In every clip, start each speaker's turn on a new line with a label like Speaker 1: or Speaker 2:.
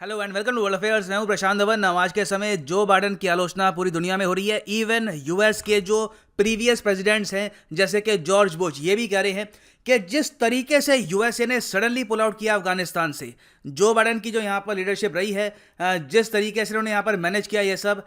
Speaker 1: Hello and welcome to world affairs. मैं हूं प्रशांत धवन। आज के समय जो बाइडेन की आलोचना पूरी दुनिया में हो रही है। इवन यूएस के जो प्रीवियस प्रेसिडेंट्स हैं जैसे कि जॉर्ज बुश, ये भी कह रहे हैं कि जिस तरीके से यूएसए ने सडनली पुल आउट किया अफगानिस्तान से, जो बाइडेन की जो यहाँ पर लीडरशिप रही है, जिस तरीके से उन्होंने यहाँ पर मैनेज किया ये सब,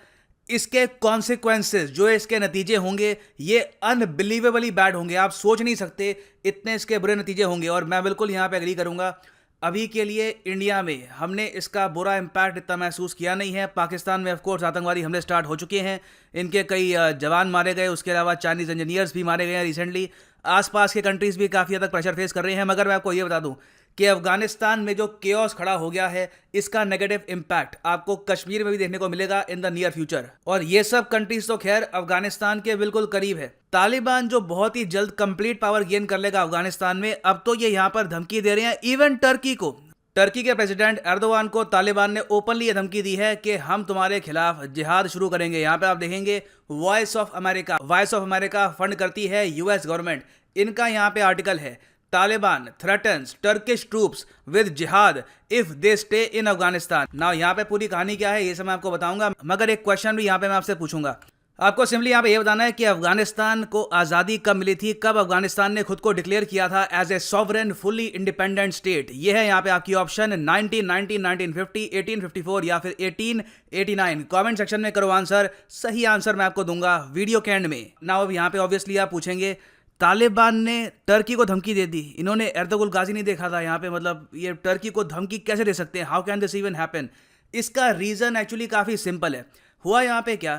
Speaker 1: इसके कॉन्सिक्वेंसेस, जो इसके नतीजे होंगे, ये अनबिलीवेबली बैड होंगे। आप सोच नहीं सकते इतने इसके बुरे नतीजे होंगे। और मैं बिल्कुल यहाँ पे एग्री करूँगा। अभी के लिए इंडिया में हमने इसका बुरा इम्पैक्ट इतना महसूस किया नहीं है। पाकिस्तान में ऑफकोर्स आतंकवादी हमले स्टार्ट हो चुके हैं, इनके कई जवान मारे गए, उसके अलावा चाइनीज़ इंजीनियर्स भी मारे गए हैं रिसेंटली। आसपास के कंट्रीज़ भी काफ़ी हद तक प्रेशर फेस कर रहे हैं। मगर मैं आपको ये बता दूं कि अफगानिस्तान में जो केओस खड़ा हो गया है, इसका नेगेटिव इम्पैक्ट आपको कश्मीर में भी देखने को मिलेगा इन द नियर फ्यूचर। और ये सब कंट्रीज तो खैर अफगानिस्तान के बिल्कुल करीब है। तालिबान जो बहुत ही जल्द कंप्लीट पावर गेन कर लेगा अफगानिस्तान में, अब तो ये यहाँ पर धमकी दे रहे हैं इवन टर्की को। टर्की के प्रेसिडेंट एर्दोगान को तालिबान ने ओपनली ये धमकी दी है कि हम तुम्हारे खिलाफ जिहाद शुरू करेंगे। यहाँ पे आप देखेंगे वॉइस ऑफ अमेरिका फंड करती है यूएस गवर्नमेंट। इनका यहाँ पे आर्टिकल है, Taliban threatens Turkish troops with jihad if they stay in Afghanistan. Now यहाँ पे पूरी कहानी क्या है ये सब मैं आपको बताऊंगा, मगर एक क्वेश्चन भी यहाँ पे मैं आपसे पूछूंगा। आपको सिंपली यहाँ पे ये बताना है कि अफगानिस्तान को आज़ादी कब मिली थी, कब अफगानिस्तान ने खुद को डिक्लेयर किया था as a sovereign fully independent state. ये है यहाँ पे आपकी ऑप्शन 1990, 1950, 1854 या फिर 1889। कमेंट सेक्शन में करो आंसर। सही आंसर मैं आपको दूंगा वीडियो के एंड में। नाउ अब यहाँ पे ऑब्वियसली आप पूछेंगे तालिबान ने टर्की को धमकी दे दी, इन्होंने एर्दोगन गाजी नहीं देखा था यहाँ पे, मतलब ये टर्की को धमकी कैसे दे सकते हैं? How can this even happen? इसका रीज़न एक्चुअली काफ़ी सिंपल है। हुआ यहाँ पे क्या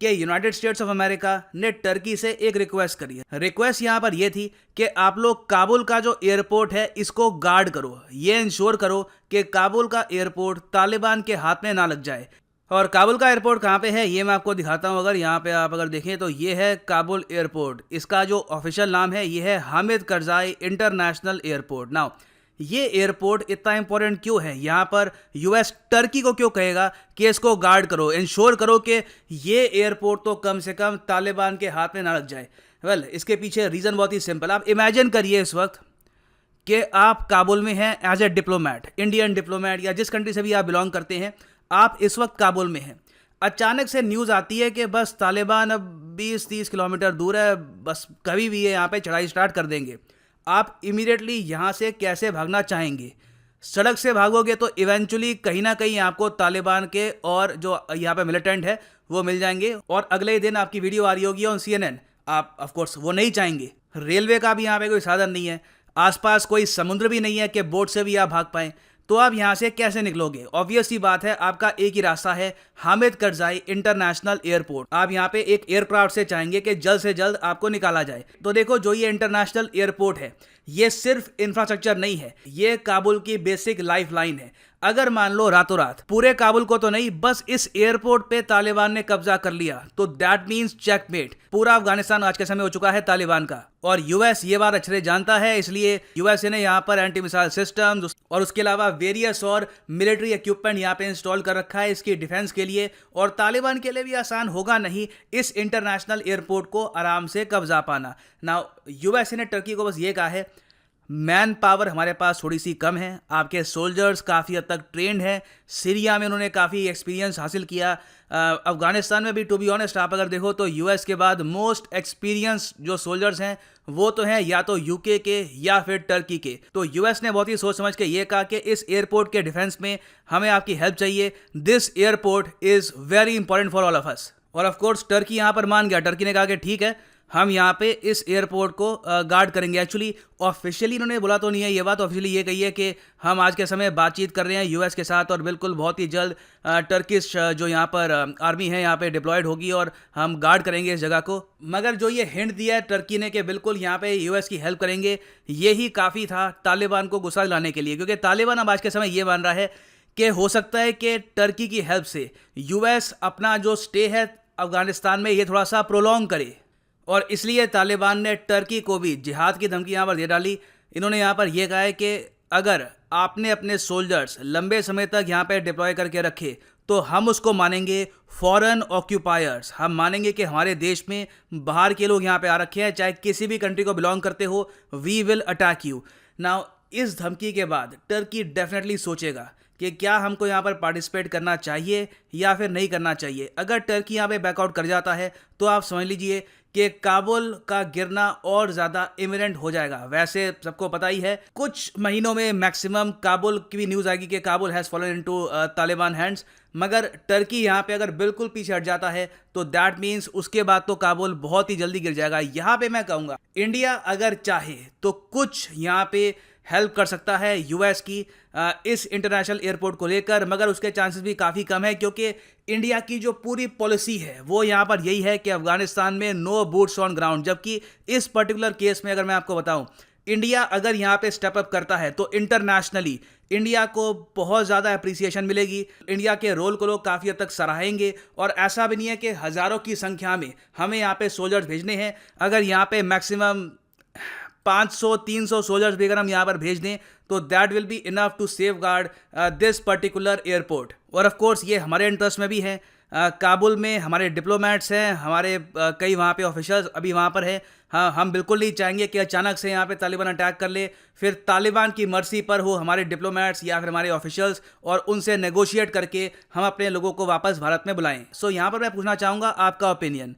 Speaker 1: कि यूनाइटेड स्टेट्स ऑफ अमेरिका ने टर्की से एक रिक्वेस्ट करी है। रिक्वेस्ट यहाँ पर यह थी कि आप लोग काबुल का जो एयरपोर्ट है इसको गार्ड करो, ये इंश्योर करो कि काबुल का एयरपोर्ट तालिबान के हाथ में ना लग जाए। और काबुल का एयरपोर्ट कहाँ पे है ये मैं आपको दिखाता हूँ। अगर यहाँ पे आप अगर देखें तो ये है काबुल एयरपोर्ट। इसका जो ऑफिशियल नाम है ये है Hamid Karzai international airport. Now ये एयरपोर्ट इतना इंपॉर्टेंट क्यों है? यहाँ पर यूएस टर्की को क्यों कहेगा कि इसको गार्ड करो, इंश्योर करो कि ये एयरपोर्ट तो कम से कम तालिबान के हाथ में ना लग जाए? वेल, इसके पीछे रीज़न बहुत ही सिंपल। आप इमेजिन करिए इस वक्त कि आप काबुल में हैं as a diplomat, Indian diplomat या जिस कंट्री से भी आप बिलोंग करते हैं, आप इस वक्त काबुल में हैं। अचानक से न्यूज़ आती है कि बस तालिबान अब 20-30 किलोमीटर दूर है, बस कभी भी ये यहाँ पे चढ़ाई स्टार्ट कर देंगे। आप इमीडिएटली यहाँ से कैसे भागना चाहेंगे? सड़क से भागोगे तो इवेंचुअली कहीं ना कहीं आपको तालिबान के और जो यहाँ पे मिलिटेंट है वो मिल जाएंगे, और अगले ही दिन आपकी वीडियो आ रही होगी ऑन CNN। आप ऑफकोर्स वो नहीं चाहेंगे। रेलवे का भी यहाँ पे कोई साधन नहीं है, आसपास कोई समुद्र भी नहीं है कि बोट से भी आप भाग पाएँ। तो आप यहाँ से कैसे निकलोगे? ऑब्वियस सी बात है, आपका एक ही रास्ता है, हामिद करजाई इंटरनेशनल एयरपोर्ट। आप यहाँ पे एक एयरक्राफ्ट से चाहेंगे कि जल्द से जल्द आपको निकाला जाए। तो देखो, जो ये इंटरनेशनल एयरपोर्ट है ये सिर्फ इंफ्रास्ट्रक्चर नहीं है, ये काबुल की बेसिक लाइफ लाइन है। अगर मान लो रातों रात पूरे काबुल को तो नहीं, बस इस एयरपोर्ट पे तालिबान ने कब्जा कर लिया तो दैट मींस चेकमेट। पूरा अफगानिस्तान आज के समय हो चुका है तालिबान का। और यूएस ये बात अच्छे से जानता है, इसलिए यूएस ने यहाँ पर एंटी मिसाइल सिस्टम्स और उसके अलावा वेरियस और मिलिट्री इक्विपमेंट यहाँ पे इंस्टॉल कर रखा है इसकी डिफेंस के लिए। और तालिबान के लिए भी आसान होगा नहीं इस इंटरनेशनल एयरपोर्ट को आराम से कब्जा पाना। नाउ यूएस ने टर्की को बस ये कहा है, मैन पावर हमारे पास थोड़ी सी कम है, आपके सोल्जर्स काफ़ी हद तक ट्रेंड हैं, सीरिया में उन्होंने काफ़ी एक्सपीरियंस हासिल किया, अफगानिस्तान में भी टू बी ऑनेस्ट आप अगर देखो तो यूएस के बाद मोस्ट एक्सपीरियंस जो सोल्जर्स हैं वो तो हैं या तो यूके के या फिर टर्की के। तो यूएस ने बहुत ही सोच समझ के ये कहा कि इस एयरपोर्ट के डिफेंस में हमें आपकी हेल्प चाहिए, this airport is very important for all of us. और ऑफकोर्स टर्की यहाँ पर मान गया। टर्की ने कहा कि ठीक है, हम यहाँ पे इस एयरपोर्ट को गार्ड करेंगे। एक्चुअली ऑफिशियली इन्होंने बोला तो नहीं है ये बात, ऑफिशियली ये कही है कि हम आज के समय बातचीत कर रहे हैं यूएस के साथ और बिल्कुल बहुत ही जल्द टर्किश जो यहाँ पर आर्मी है यहाँ पे डिप्लॉयड होगी और हम गार्ड करेंगे इस जगह को। मगर जो ये हिंट दिया है टर्की ने कि बिल्कुल यहाँ पे यूएस की हेल्प करेंगे, यही काफ़ी था तालिबान को गुस्सा दिलाने के लिए। क्योंकि तालिबान अब आज के समय ये मान रहा है कि हो सकता है कि टर्की की हेल्प से यूएस अपना जो स्टे है अफगानिस्तान में ये थोड़ा सा प्रोलॉन्ग करे, और इसलिए तालिबान ने टर्की को भी जिहाद की धमकी यहाँ पर दे डाली। इन्होंने यहाँ पर यह कहा है कि अगर आपने अपने सोल्जर्स लंबे समय तक यहाँ पे डिप्लॉय करके रखे तो हम उसको मानेंगे फॉरेन ऑक्यूपायर्स, हम मानेंगे कि हमारे देश में बाहर के लोग यहाँ पे आ रखे हैं, चाहे किसी भी कंट्री को बिलोंग करते हो, we will attack you. Now इस धमकी के बाद टर्की डेफिनेटली सोचेगा कि क्या हमको यहाँ पर पार्टिसिपेट करना चाहिए या फिर नहीं करना चाहिए। अगर टर्की यहाँ पे बैकआउट कर जाता है तो आप समझ लीजिए कि काबुल का गिरना और ज़्यादा इमिनेंट हो जाएगा। वैसे सबको पता ही है कुछ महीनों में मैक्सिमम काबुल की भी न्यूज़ आएगी कि Kabul has fallen into Taliban hands, मगर टर्की यहाँ पे अगर बिल्कुल पीछे हट जाता है तो दैट मीन्स उसके बाद तो काबुल बहुत ही जल्दी गिर जाएगा। यहाँ पे मैं कहूँगा इंडिया अगर चाहे तो कुछ यहाँ पे हेल्प कर सकता है यूएस की इस इंटरनेशनल एयरपोर्ट को लेकर, मगर उसके चांसेस भी काफ़ी कम है क्योंकि इंडिया की जो पूरी पॉलिसी है वो यहाँ पर यही है कि अफगानिस्तान में नो बूट्स ऑन ग्राउंड। जबकि इस पर्टिकुलर केस में अगर मैं आपको बताऊं, इंडिया अगर यहाँ पे स्टेप अप करता है तो इंटरनेशनली इंडिया को बहुत ज़्यादा अप्रिसिएशन मिलेगी, इंडिया के रोल को लोग काफ़ी हद तक सराहेंगे। और ऐसा भी नहीं है कि हज़ारों की संख्या में हमें यहाँ पे सोल्जर्स भेजने हैं। अगर यहाँ पे मैक्सिमम 500-300 सोल्जर्स भी अगर हम यहाँ पर भेज दें तो that will be enough to safeguard this particular airport. और ऑफ कोर्स ये हमारे इंटरेस्ट में भी है। काबुल में हमारे डिप्लोमेट्स हैं, हमारे कई वहाँ पे ऑफिशियल्स अभी वहाँ पर हैं। हाँ, हम बिल्कुल नहीं चाहेंगे कि अचानक से यहाँ पे तालिबान अटैक कर ले, फिर तालिबान की मर्जी पर हो हमारे डिप्लोमेट्स या फिर हमारे ऑफिशियल्स, और उनसे नेगोशिएट करके हम अपने लोगों को वापस भारत में बुलाएं। सो यहाँ पर मैं पूछना चाहूँगा आपका ओपिनियन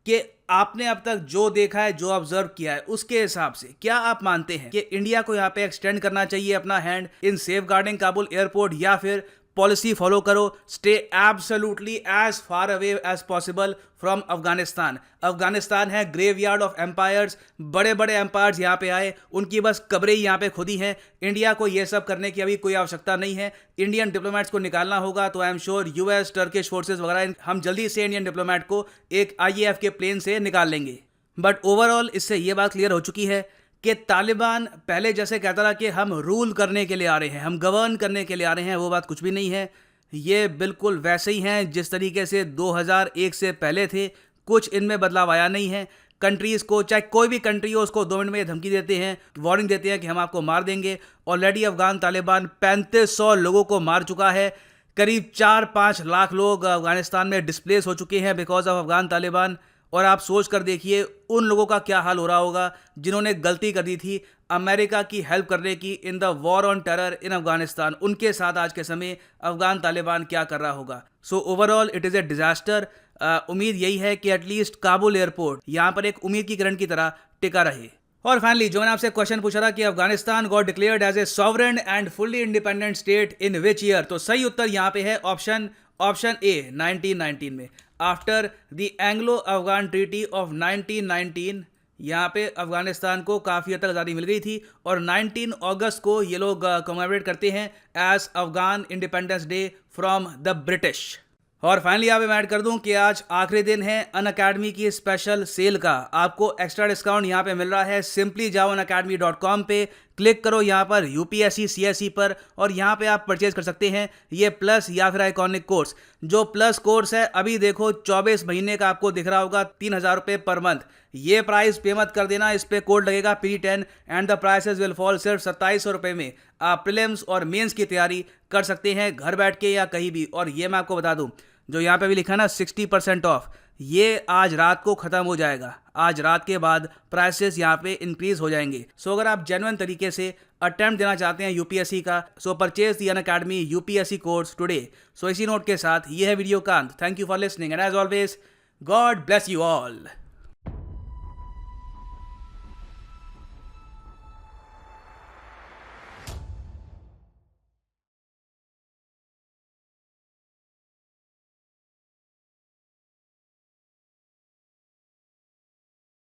Speaker 1: कि आपने अब तक जो देखा है, जो ऑब्जर्व किया है, उसके हिसाब से क्या आप मानते हैं कि इंडिया को यहाँ पे एक्सटेंड करना चाहिए अपना hand in safeguarding Kabul airport, या फिर पॉलिसी फॉलो करो, stay absolutely as far away as possible from Afghanistan. Afghanistan है ग्रेवयार्ड ऑफ एम्पायर्स, बड़े बड़े एम्पायर्स यहाँ पे आए, उनकी बस कब्रें ही यहाँ पे खुदी हैं। इंडिया को ये सब करने की अभी कोई आवश्यकता नहीं है। इंडियन डिप्लोमेट्स को निकालना होगा तो I am sure US, Turkish forces वगैरह हम जल्दी से इंडियन डिप्लोमेट को एक आईएएफ के प्लेन से निकाल लेंगे। बट ओवरऑल इससे ये बात क्लियर हो चुकी है कि तालिबान पहले जैसे कहता था कि हम रूल करने के लिए आ रहे हैं, हम गवर्न करने के लिए आ रहे हैं, वो बात कुछ भी नहीं है। ये बिल्कुल वैसे ही हैं जिस तरीके से 2001 से पहले थे, कुछ इनमें बदलाव आया नहीं है। कंट्रीज़ को, चाहे कोई भी कंट्री हो, उसको 2 मिनट में ये धमकी देते हैं, वार्निंग देते हैं कि हम आपको मार देंगे। ऑलरेडी अफगान तालिबान 3500 लोगों को मार चुका है, करीब 4-5 लाख लोग अफगानिस्तान में डिस्प्लेस हो चुके हैं बिकॉज ऑफ अफगान तालिबान। और आप सोच कर देखिए उन लोगों का क्या हाल हो रहा होगा जिन्होंने गलती कर दी थी अमेरिका की हेल्प करने की in the war on terror इन अफगानिस्तान। उनके साथ आज के समय अफगान तालिबान क्या कर रहा होगा। So overall it is a disaster. उम्मीद यही है कि एटलीस्ट काबुल एयरपोर्ट यहाँ पर एक उम्मीद की किरण की तरह टिका रहे। और फाइनली जो मैंने आपसे क्वेश्चन पूछा था कि Afghanistan got declared as a sovereign and fully independent state in which year, तो सही उत्तर यहाँ पे है ऑप्शन ए 1919 में। After the Anglo Afghan treaty of 1919 यहाँ पे अफगानिस्तान को काफ़ी हद तक आज़ादी मिल गई थी और 19 अगस्त को ये लोग कमेमोरेट करते हैं as Afghan independence day from the British. और फाइनली यहाँ पे मैं ऐड कर दूं कि आज आखिरी दिन है अनअकैडमी की स्पेशल सेल का। आपको एक्स्ट्रा डिस्काउंट यहाँ पे मिल रहा है। सिंपली जाओ unacademy.com पे, क्लिक करो यहाँ पर यूपीएससी सीएसई पर और यहाँ पे आप परचेज कर सकते हैं ये प्लस या फिर आइकॉनिक कोर्स। जो प्लस कोर्स है अभी देखो 24 महीने का आपको दिख रहा होगा 3000 रुपये पर मंथ। ये प्राइस पे मत कर देना, इस पे कोड लगेगा P10 and the prices will fall. सिर्फ 2700 रुपये में आप प्रीलिम्स और मेंस की तैयारी कर सकते हैं घर बैठ के या कहीं भी। और ये मैं आपको बता दूं, जो यहाँ पे भी लिखा है ना 60% ऑफ, ये आज रात को ख़त्म हो जाएगा। आज रात के बाद प्राइसेस यहाँ पे इंक्रीज हो जाएंगे। सो अगर आप जेन्युइन तरीके से अटेम्प्ट देना चाहते हैं यूपीएससी का, so purchase the Unacademy UPSC course today. So इसी नोट के साथ ये है वीडियो का अंत। Thank you for listening and as always God bless you all.